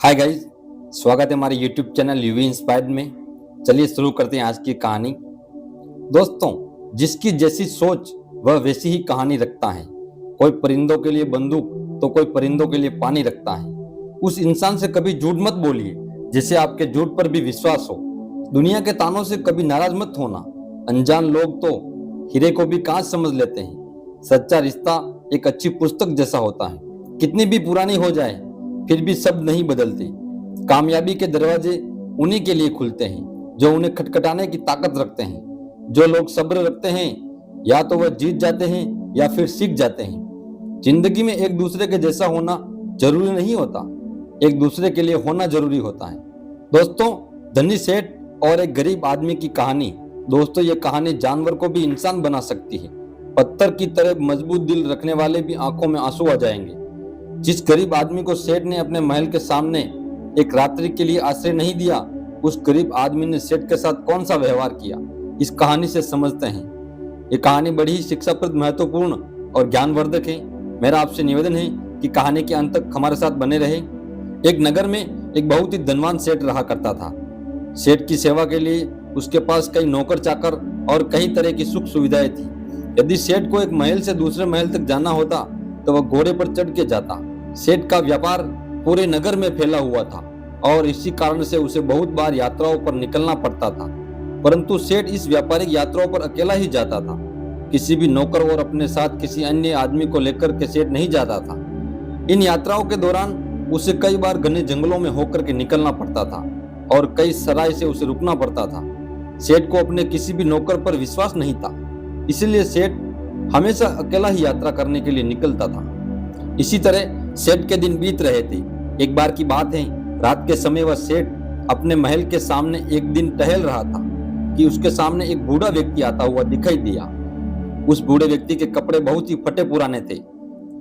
Hi guys, स्वागत है हमारे यूट्यूब चैनल यूवी इंस्पायर्ड में। चलिए शुरू करते हैं आज की कहानी। दोस्तों, जिसकी जैसी सोच वह वैसी ही कहानी रखता है। कोई परिंदों के लिए बंदूक तो कोई परिंदों के लिए पानी रखता है। उस इंसान से कभी झूठ मत बोलिए जिससे आपके झूठ पर भी विश्वास हो। दुनिया के तानों से कभी नाराज मत होना। अनजान लोग तो हीरे को भी कांच समझ लेते हैं। सच्चा रिश्ता एक अच्छी पुस्तक जैसा होता है, कितनी भी पुरानी हो जाए फिर भी शब्द नहीं बदलते। कामयाबी के दरवाजे उन्हीं के लिए खुलते हैं जो उन्हें खटखटाने की ताकत रखते हैं। जो लोग सब्र रखते हैं या तो वह जीत जाते हैं या फिर सीख जाते हैं। जिंदगी में एक दूसरे के जैसा होना जरूरी नहीं होता, एक दूसरे के लिए होना जरूरी होता है। दोस्तों, धनी सेठ और एक गरीब आदमी की कहानी। दोस्तों, ये कहानी जानवर को भी इंसान बना सकती है। पत्थर की तरह मजबूत दिल रखने वाले भी आंखों में आंसू आ जाएंगे। जिस गरीब आदमी को सेठ ने अपने महल के सामने एक रात्रि के लिए आश्रय नहीं दिया, उस गरीब आदमी ने सेठ के साथ कौन सा व्यवहार किया, इस कहानी से समझते हैं। ये कहानी बड़ी ही शिक्षाप्रद, महत्वपूर्ण और ज्ञानवर्धक है। मेरा आपसे निवेदन है कि कहानी के अंत तक हमारे साथ बने रहे। एक नगर में एक बहुत ही धनवान सेठ रहा करता था। सेठ की सेवा के लिए उसके पास कई नौकर चाकर और कई तरह की सुख सुविधाएं थी। यदि सेठ को एक महल से दूसरे महल तक जाना होता तो वह घोड़े पर चढ़ के जाता। सेठ का व्यापार पूरे नगर में फैला हुआ था और इसी कारण से उसे बहुत बार यात्राओं पर निकलना पड़ता था। परंतु सेठ इस व्यापारिक यात्राओं पर अकेला ही जाता था। किसी भी नौकर और अपने साथ किसी अन्य आदमी को लेकर के सेठ नहीं जाता था। इन यात्राओं के दौरान उसे कई बार घने जंगलों में होकर के निकलना पड़ता था और कई सराय से उसे रुकना पड़ता था। सेठ को अपने किसी भी नौकर पर विश्वास नहीं था, इसलिए सेठ हमेशा अकेला ही यात्रा करने के लिए निकलता था। इसी तरह सेठ के दिन बीत रहे थे। एक बार की बात है, रात के समय वह सेठ अपने महल के सामने एक दिन टहल रहा था कि उसके सामने एक बूढ़ा व्यक्ति आता हुआ दिखाई दिया। उस बूढ़े व्यक्ति के कपड़े बहुत ही फटे पुराने थे।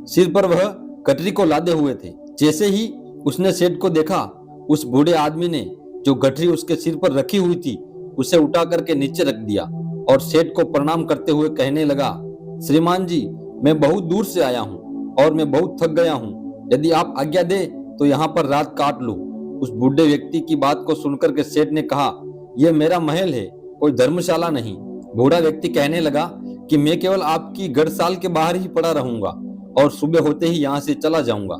सिर पर वह गठरी को लादे हुए थे। जैसे ही उसने सेठ को देखा, उस बूढ़े आदमी ने जो गठरी उसके सिर पर रखी हुई थी उसे उठा करके नीचे रख दिया और सेठ को प्रणाम करते हुए कहने लगा, श्रीमान जी, मैं बहुत दूर से आया हूँ और मैं बहुत थक गया हूँ। यदि आप आज्ञा दे तो यहाँ पर रात काट लूं। उस बूढ़े व्यक्ति की बात को सुनकर के सेठ ने कहा, यह मेरा महल है, कोई धर्मशाला नहीं। बूढ़ा व्यक्ति कहने लगा कि मैं केवल आपकी गढ़साल के बाहर ही पड़ा रहूंगा और सुबह होते ही यहाँ से चला जाऊंगा।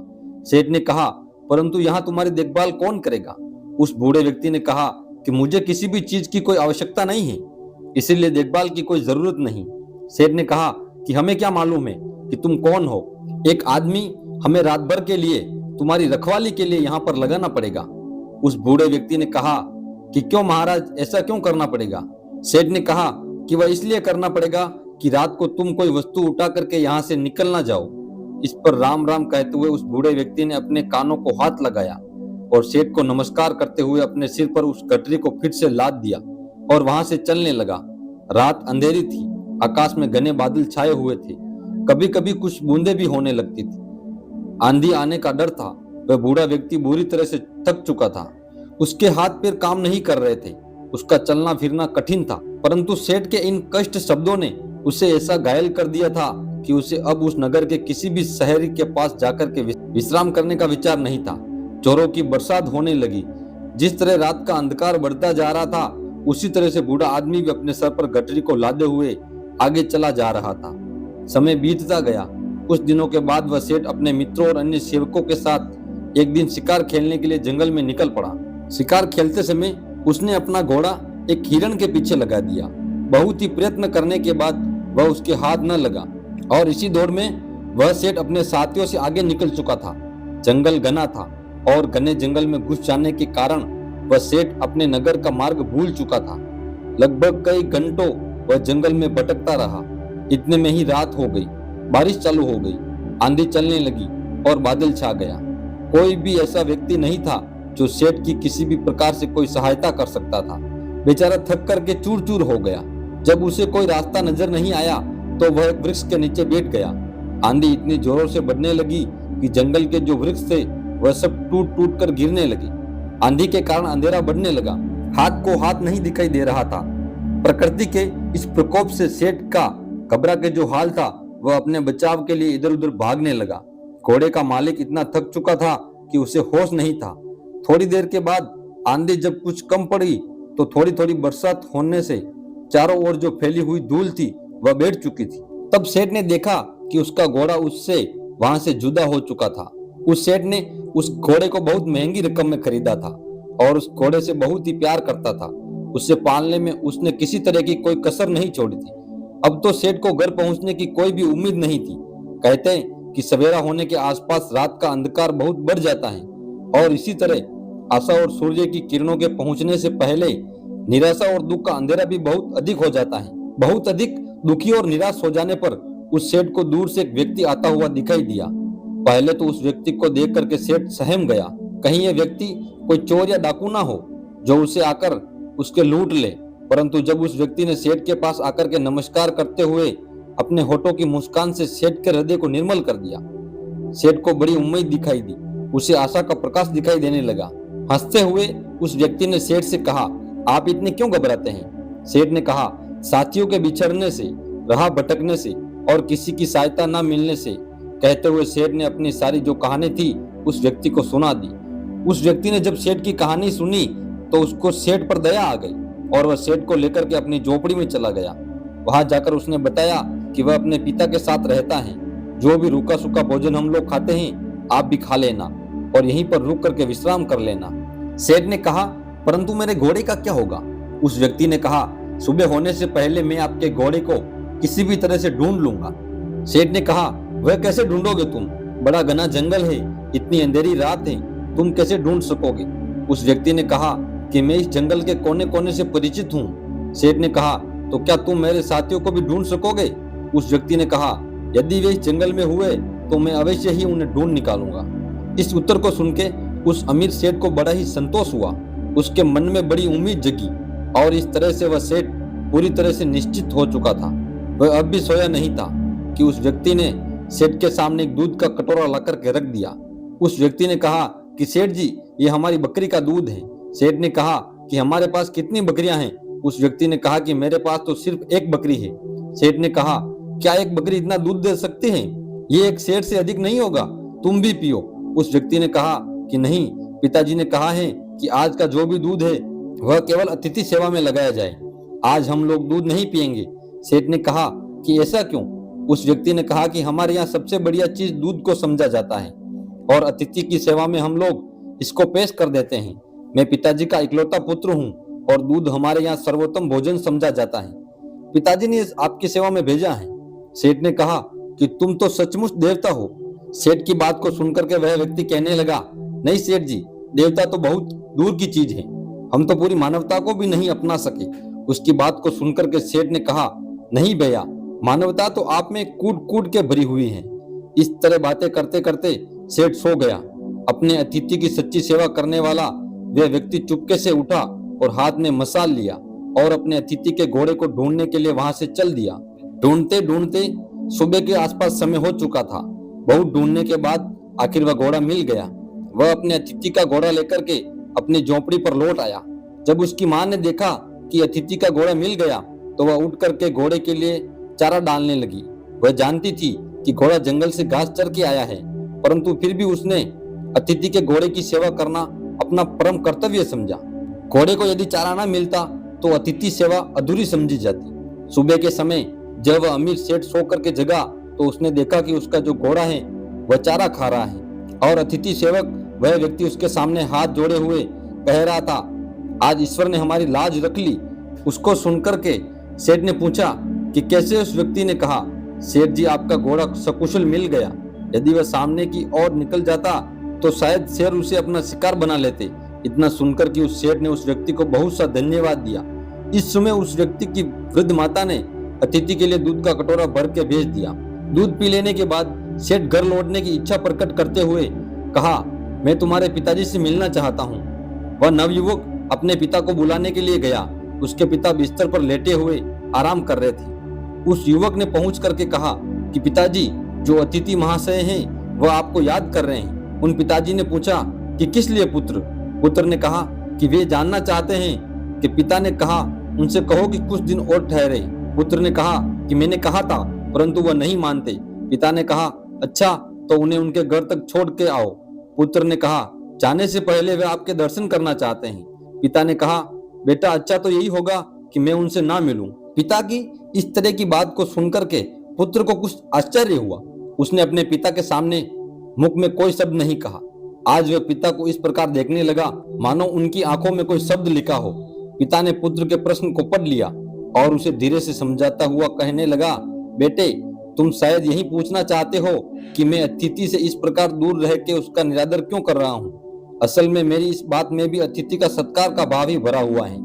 सेठ ने कहा, परंतु यहाँ तुम्हारी देखभाल कौन करेगा? उस बूढ़े व्यक्ति ने कहा कि मुझे किसी भी चीज की कोई आवश्यकता नहीं है, इसीलिए देखभाल की कोई जरूरत नहीं। सेठ ने कहा कि हमें क्या मालूम है कि तुम कौन हो? एक आदमी हमें रात भर के लिए तुम्हारी रखवाली के लिए यहाँ पर लगाना पड़ेगा। उस बूढ़े व्यक्ति ने कहा कि क्यों महाराज, ऐसा क्यों करना पड़ेगा? सेठ ने कहा कि वह इसलिए करना पड़ेगा कि रात को तुम कोई वस्तु उठा करके यहाँ से निकल ना जाओ। इस पर राम राम कहते हुए उस बूढ़े व्यक्ति ने अपने कानों को हाथ लगाया और सेठ को नमस्कार करते हुए अपने सिर पर उस गठरी को फिर से लाद दिया और वहां से चलने लगा। रात अंधेरी थी, आकाश में घने बादल छाए हुए थे, कभी कभी कुछ बूंदें भी होने लगती थी। आंधी आने का डर था। वह बूढ़ा व्यक्ति बुरी तरह से थक चुका था। उसके हाथ पैर काम नहीं कर रहे थे, उसका चलना फिरना कठिन था। परंतु सेठ के इन कष्ट शब्दों ने उसे ऐसा घायल कर दिया था कि उसे अब उस नगर के किसी भी शहरी के पास जाकर के विश्राम करने का विचार नहीं था। जोरों की बरसात होने लगी। जिस तरह रात का अंधकार बढ़ता जा रहा था, उसी तरह से बूढ़ा आदमी भी अपने सर पर गठरी को लादे हुए आगे चला जा रहा था। समय बीतता गया। कुछ दिनों के बाद वह सेठ अपने मित्रों और अन्य सेवकों के साथ एक दिन शिकार खेलने के लिए जंगल में निकल पड़ा। शिकार खेलते समय उसने अपना घोड़ा एक हिरण के पीछे लगा दिया। बहुत ही प्रयत्न करने के बाद वह उसके हाथ न लगा और इसी दौड़ में वह सेठ अपने साथियों से आगे निकल चुका था। जंगल घना था और घने जंगल में घुस जाने के कारण वह सेठ अपने नगर का मार्ग भूल चुका था। लगभग कई घंटों वह जंगल में भटकता रहा। इतने में ही रात हो गई, बारिश चालू हो गई, आंधी चलने लगी और बादल छा गया। कोई भी ऐसा व्यक्ति नहीं था जो सेठ की किसी भी प्रकार से कोई सहायता कर सकता था। बेचारा थक करके चूर चूर हो गया। जब उसे कोई रास्ता नजर नहीं आया तो वह एक वृक्ष के नीचे बैठ गया। आंधी इतनी जोरों से बढ़ने लगी कि जंगल के जो वृक्ष थे वह सब टूट टूट कर गिरने लगे। आंधी के कारण अंधेरा बढ़ने लगा। हाथ को हाथ नहीं दिखाई दे रहा था। प्रकृति के इस प्रकोप से सेठ का घबरा के जो हाल था, वह अपने बचाव के लिए इधर उधर भागने लगा। घोड़े का मालिक इतना थक चुका था कि उसे होश नहीं था। थोड़ी देर के बाद आंधी जब कुछ कम पड़ी तो थोड़ी थोड़ी बरसात होने से चारों ओर जो फैली हुई धूल थी वह बैठ चुकी थी। तब सेठ ने देखा कि उसका घोड़ा उससे वहां से जुदा हो चुका था। उस सेठ ने उस घोड़े को बहुत महंगी रकम में खरीदा था और उस घोड़े से बहुत ही प्यार करता था। उसे पालने में उसने किसी तरह की कोई कसर नहीं छोड़ी थी। अब तो सेठ को घर पहुंचने की कोई भी उम्मीद नहीं थी। कहते हैं कि सवेरा होने के आसपास रात का अंधकार बहुत बढ़ जाता है और इसी तरह आशा और सूर्य की किरणों के पहुंचने से पहले निराशा और दुख का अंधेरा भी बहुत अधिक हो जाता है। बहुत अधिक दुखी और निराश हो जाने पर उस सेठ को दूर से एक व्यक्ति आता हुआ दिखाई दिया। पहले तो उस व्यक्ति को देख करके सेठ सहम गया, कहीं यह व्यक्ति कोई चोर या डाकू ना हो जो उसे आकर उसके लूट ले। परंतु जब उस व्यक्ति ने सेठ के पास आकर के नमस्कार करते हुए अपने होठों की मुस्कान से सेठ के हृदय को निर्मल कर दिया, सेठ को बड़ी उम्मीद दिखाई दी, उसे आशा का प्रकाश दिखाई देने लगा। हंसते हुए उस व्यक्ति ने सेठ से कहा, आप इतने क्यों घबराते हैं? सेठ ने कहा, साथियों के बिछड़ने से, राह भटकने से और किसी की सहायता न मिलने से। कहते हुए सेठ ने अपनी सारी जो कहानी थी उस व्यक्ति को सुना दी। उस व्यक्ति ने जब सेठ की कहानी सुनी तो उसको सेठ पर दया आ गई और वह सेठ को लेकर के अपनी झोपड़ी में चला गया। वहां जाकर उसने बताया कि वह अपने पिता के साथ रहता है। जो भी रूखा सूखा भोजन हम लोग खाते हैं आप भी खा लेना और यहीं पर रुक करके विश्राम कर लेना। सेठ ने कहा, परंतु मेरे घोड़े का क्या होगा? उस व्यक्ति ने कहा, सुबह होने से पहले मैं आपके घोड़े को किसी भी तरह से ढूंढ लूंगा। सेठ ने कहा, वह कैसे ढूंढोगे तुम? बड़ा घना जंगल है, इतनी अंधेरी रात है, तुम कैसे ढूंढ सकोगे? उस व्यक्ति ने कहा कि मैं इस जंगल के कोने कोने से परिचित हूँ। सेठ ने कहा, तो क्या तुम मेरे साथियों को भी ढूंढ सकोगे? उस व्यक्ति ने कहा, यदि वे इस जंगल में हुए तो मैं अवश्य ही उन्हें ढूंढ निकालूंगा। इस उत्तर को सुन के उस अमीर सेठ को बड़ा ही संतोष हुआ। उसके मन में बड़ी उम्मीद जगी और इस तरह से वह सेठ पूरी तरह से निश्चित हो चुका था। वह अब भी सोया नहीं था कि उस व्यक्ति ने सेठ के सामने एक दूध का कटोरा लाकर के रख दिया। उस व्यक्ति ने कहा कि सेठ जी, ये हमारी बकरी का दूध है। सेठ ने कहा कि हमारे पास कितनी बकरियां हैं? उस व्यक्ति ने कहा कि मेरे पास तो सिर्फ एक बकरी है। सेठ ने कहा, क्या एक बकरी इतना दूध दे सकती है? ये एक सेठ से अधिक नहीं होगा, तुम भी पियो। उस व्यक्ति ने कहा कि नहीं, पिताजी ने कहा है कि आज का जो भी दूध है वह केवल अतिथि सेवा में लगाया जाए, आज हम लोग दूध नहीं पिएंगे। सेठ ने कहा कि ऐसा क्यों? उस व्यक्ति ने कहा कि हमारे यहाँ सबसे बढ़िया चीज दूध को समझा जाता है और अतिथि की सेवा में हम लोग इसको पेश कर देते हैं। मैं पिताजी का इकलौता पुत्र हूँ और दूध हमारे यहाँ सर्वोत्तम भोजन समझा जाता है। पिताजी ने आपकी सेवा में भेजा है। सेठ ने कहा कि तुम तो सचमुच देवता हो। सेठ की बात को सुनकर के वह व्यक्ति कहने लगा, नहीं सेठ जी, देवता तो बहुत दूर की चीज है, हम तो पूरी मानवता को भी नहीं अपना सके। उसकी बात को सुनकर के सेठ ने कहा, नहीं भैया, मानवता तो आप में कूट कूट के भरी हुई है। इस तरह बातें करते करते सेठ सो गया। अपने अतिथि की सच्ची सेवा करने वाला वह व्यक्ति चुपके से उठा और हाथ में मसाल लिया और अपने अतिथि के घोड़े को ढूंढने के लिए वहां से चल दिया। ढूंढते ढूंढते सुबह के आसपास समय हो चुका था। बहुत ढूंढने के बाद आखिर वह घोड़ा मिल गया। वह अपने अतिथि का घोड़ा लेकर के अपनी झोपड़ी पर लौट आया। जब उसकी मां ने देखा कि अतिथि का घोड़ा मिल गया तो वह उठ करके घोड़े के लिए चारा डालने लगी। वह जानती थी कि घोड़ा जंगल से घास चर के आया है, परंतु फिर भी उसने अतिथि के घोड़े की सेवा करना अपना परम कर्तव्य समझा। घोड़े को यदि चारा न मिलता तो अतिथि सेवा अधूरी समझी जाती। सुबह के समय जब वह अमीर सेठ सो करके जगा तो उसने देखा कि उसका जो घोड़ा है वह चारा खा रहा है और अतिथि सेवक वह व्यक्ति उसके सामने हाथ जोड़े हुए कह रहा था, आज ईश्वर ने हमारी लाज रख ली। उसको सुनकर के सेठ ने पूछा कि कैसे? उस व्यक्ति ने कहा, सेठ जी, आपका घोड़ा सकुशल मिल गया। यदि वह सामने की ओर निकल जाता तो शायद शेर उसे अपना शिकार बना लेते। इतना सुनकर कि उस सेठ ने उस व्यक्ति को बहुत सा धन्यवाद दिया। इस समय उस व्यक्ति की वृद्ध माता ने अतिथि के लिए दूध का कटोरा भर के भेज दिया। दूध पी लेने के बाद सेठ घर लौटने की इच्छा प्रकट करते हुए कहा, मैं तुम्हारे पिताजी से मिलना चाहता हूँ। वह नवयुवक अपने पिता को बुलाने के लिए गया। उसके पिता बिस्तर पर लेटे हुए आराम कर रहे थे। उस युवक ने पहुंच करके कहा कि पिताजी, जो अतिथि महाशय हैं वह आपको याद कर रहे हैं। उन पिताजी ने पूछा कि किस लिए पुत्र? पुत्र ने कहा कि वे जानना चाहते हैं कि पिता ने कहा उनसे कहो कि कुछ दिन और ठहरे। पुत्र ने कहा कि मैंने कहा था, परंतु वह नहीं मानते। पिता ने कहा, अच्छा तो उन्हें उनके घर तक छोड़ के आओ। पुत्र ने कहा, जाने से पहले वे आपके दर्शन करना चाहते हैं। पिता ने कहा, बेटा अच्छा तो यही होगा कि मैं उनसे ना मिलूं। पिता की इस तरह की बात को सुनकर के पुत्र को कुछ आश्चर्य हुआ। उसने अपने पिता के सामने मुख में कोई शब्द नहीं कहा। आज वह पिता को इस प्रकार देखने लगा मानो उनकी आंखों में कोई शब्द लिखा हो। पिता ने पुत्र के प्रश्न को पढ़ लिया और उसे धीरे से समझाता हुआ कहने लगा, बेटे तुम शायद यही पूछना चाहते हो कि मैं अतिथि से इस प्रकार दूर रह के उसका निरादर क्यों कर रहा हूँ। असल में मेरी इस बात में भी अतिथि का सत्कार का भाव ही भरा हुआ है।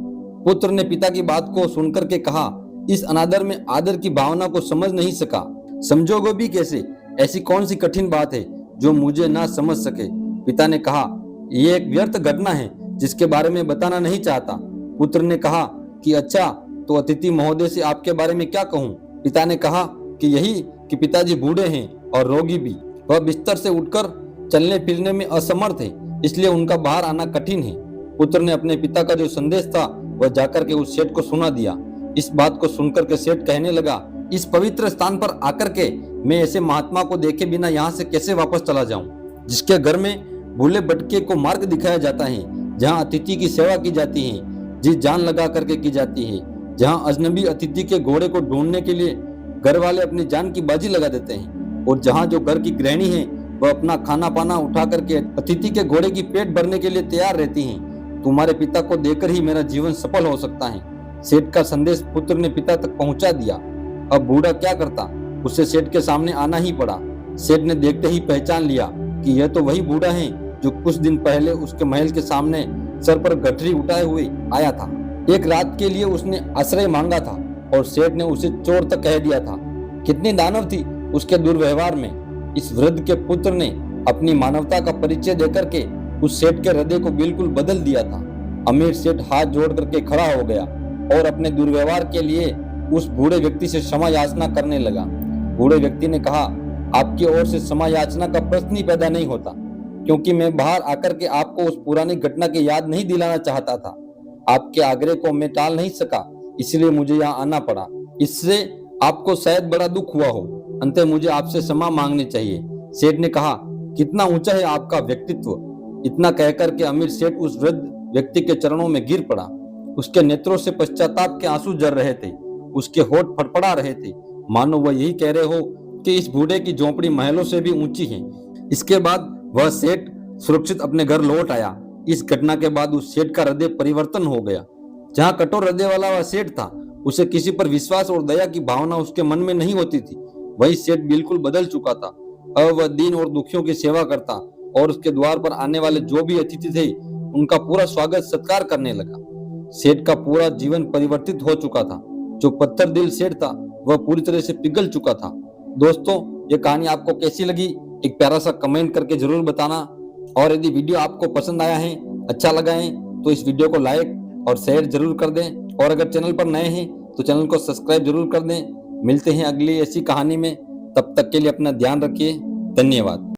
पुत्र ने पिता की बात को सुनकर के कहा, इस अनादर में आदर की भावना को समझ नहीं सका। समझोगे भी कैसे? ऐसी कौन सी कठिन बात है जो मुझे ना समझ सके। पिता ने कहा, यह एक व्यर्थ घटना है जिसके बारे में बताना नहीं चाहता। पुत्र ने कहा कि अच्छा तो अतिथि महोदय से आपके बारे में क्या कहूँ। पिता ने कहा कि यही कि पिताजी बूढ़े हैं और रोगी भी। वह बिस्तर से उठकर चलने फिरने में असमर्थ है, इसलिए उनका बाहर आना कठिन है। पुत्र ने अपने पिता का जो संदेश था वह जाकर के उस सेठ को सुना दिया। इस बात को सुनकर के सेठ कहने लगा, इस पवित्र स्थान पर आकर के मैं ऐसे महात्मा को देखे बिना यहाँ से कैसे वापस चला जाऊं, जिसके घर में भूले भटके को मार्ग दिखाया जाता है, जहाँ अतिथि की सेवा की जाती है, जी जान लगा करके की जाती है, जहाँ अजनबी अतिथि के घोड़े को ढूंढने के लिए घर वाले अपनी जान की बाजी लगा देते हैं, और जहाँ जो घर की गृहिणी है वह अपना खाना पाना उठा करके अतिथि के घोड़े की पेट भरने के लिए तैयार रहती हैं। तुम्हारे पिता को देखकर ही मेरा जीवन सफल हो सकता है। सेठ का संदेश पुत्र ने पिता तक पहुंचा दिया। अब बूढ़ा क्या करता, उसे सेठ के सामने आना ही पड़ा। सेठ ने देखते ही पहचान लिया कि यह तो वही बूढ़ा है जो कुछ दिन पहले उसके महल के सामने सर पर गठरी उठाए हुए आया था। एक रात के लिए उसने आश्रय मांगा था और सेठ ने उसे चोर तक कह दिया था। कितनी दानव थी उसके दुर्व्यवहार में। इस वृद्ध के पुत्र ने अपनी मानवता का परिचय देकर के उस सेठ के हृदय को बिल्कुल बदल दिया था। अमीर सेठ हाथ जोड़ करके खड़ा हो गया और अपने दुर्व्यवहार के लिए उस बूढ़े व्यक्ति से क्षमा याचना करने लगा। बूढ़े व्यक्ति ने कहा, आपकी ओर से क्षमा याचना का प्रश्न ही पैदा नहीं होता, क्योंकि मैं बाहर आकर के आपको उस पुरानी घटना की याद नहीं दिलाना चाहता था। आपके आग्रह को मैं टाल नहीं सका, इसलिए मुझे यहाँ आना पड़ा। इससे आपको शायद बड़ा दुख हुआ हो, अंत मुझे आपसे क्षमा मांगनी चाहिए। सेठ ने कहा, कितना ऊंचा है आपका व्यक्तित्व। इतना कहकर के अमीर सेठ उस वृद्ध व्यक्ति के चरणों में गिर पड़ा। उसके नेत्रों से पश्चाताप के आंसू झर रहे थे, उसके होठ फड़फड़ा रहे थे, मानो वह यही कह रहे हो कि इस बूढ़े की झोंपड़ी महलों से भी ऊंची है। इसके बाद वह सेठ सुरक्षित अपने घर लौट आया। इस घटना के बाद उस सेठ का हृदय परिवर्तन हो गया। जहाँ कठोर हृदय वाला वह सेठ था, उसे किसी पर विश्वास और दया की भावना उसके मन में नहीं होती थी। वही सेठ बिल्कुल बदल चुका था। अब वह दीन और दुखियों की सेवा करता और उसके द्वार पर आने वाले जो भी अतिथि थे उनका पूरा स्वागत सत्कार करने लगा। सेठ का पूरा जीवन परिवर्तित हो चुका था। जो पत्थर दिल सेठ था वह पूरी तरह से पिघल चुका था। दोस्तों, ये कहानी आपको कैसी लगी एक प्यारा सा कमेंट करके जरूर बताना। और यदि वीडियो आपको पसंद आया है, अच्छा लगा है, तो इस वीडियो को लाइक और शेयर जरूर कर दें। और अगर चैनल पर नए हैं तो चैनल को सब्सक्राइब जरूर कर दें। मिलते हैं अगली ऐसी कहानी में, तब तक के लिए अपना ध्यान रखिए। धन्यवाद।